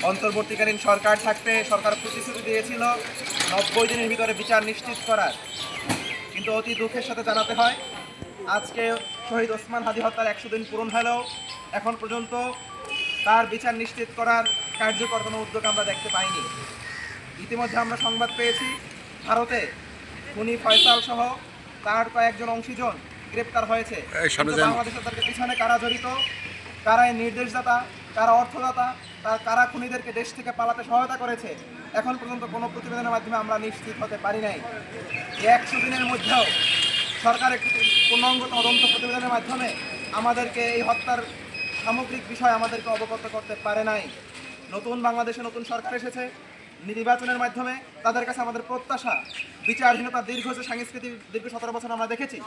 অন্তর্বর্তীকালীন সরকার থাকতে সরকার প্রতিশ্রুতি দিয়েছিল 90 দিনের ভিতরে বিচার নিশ্চিত করার, কিন্তু অতি দুঃখের সাথে জানাতে হয় আজকে শহীদ ওসমান হাদি হত্যার 100 দিন পূরণ হলেও এখন পর্যন্ত তার বিচার নিশ্চিত করার কার্যকর কোনো উদ্যোগ আমরা দেখতে পাইনি। ইতিমধ্যে আমরা সংবাদ পেয়েছি ভারতে খুনি ফয়সাল সহ তার কয়েকজন অংশীজন গ্রেপ্তার হয়েছে। বাংলাদেশে তাদের পিছনে কারা জড়িত, কারা নির্দেশদাতা, কারা অর্থদাতা, কারা খুনিদেরকে দেশ থেকে পালাতে সহায়তা করেছে, এখন পর্যন্ত কোনো প্রতিবেদনের মাধ্যমে আমরা নিশ্চিত হতে পারি নাই। 100 দিনের মধ্যেও সরকার একটি পূর্ণাঙ্গ তদন্ত প্রতিবেদনের মাধ্যমে আমাদেরকে এই হত্যার সামগ্রিক বিষয় আমাদেরকে অবগত করতে পারে নাই। নতুন বাংলাদেশে নতুন সরকার এসেছে, নির্বাচনের মাধ্যমে তাদের কাছে আমাদের প্রত্যাশা বিচারহীনতা দীর্ঘ যে সংস্কৃতি দীর্ঘ 17 বছর আমরা দেখেছি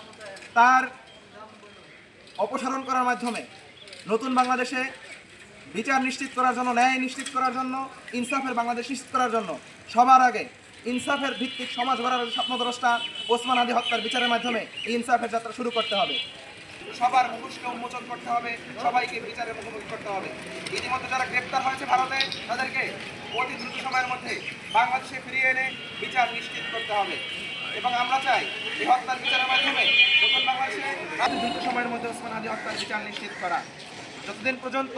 তার অপসারণ করার মাধ্যমে নতুন বাংলাদেশে বিচার নিশ্চিত করার জন্য, ন্যায় নিশ্চিত করার জন্য, ইনসাফের বাংলাদেশ নিশ্চিত করার জন্য সবার আগে ইনসাফের ভিত্তিক সমাজ গড়ার স্বপ্নদ্রষ্টা ওসমান হাদি হত্যার বিচারের মাধ্যমে ইনসাফের যাত্রা শুরু করতে হবে। সবার মুখোশকে উন্মোচন করতে হবে, সবাইকে বিচারের মুখোমুখি করতে হবে। ইতিমধ্যে যারা গ্রেপ্তার হয়েছে ভারতে তাদেরকে অতি দ্রুত সময়ের মধ্যে বাংলাদেশে ফিরিয়ে এনে বিচার নিশ্চিত করতে হবে এবং আমরা চাই এই হত্যার বিচারের মাধ্যমে নতুন বাংলাদেশে অতি দ্রুত সময়ের মধ্যে ওসমান হাদি হত্যার বিচার নিশ্চিত করা। যতদিন পর্যন্ত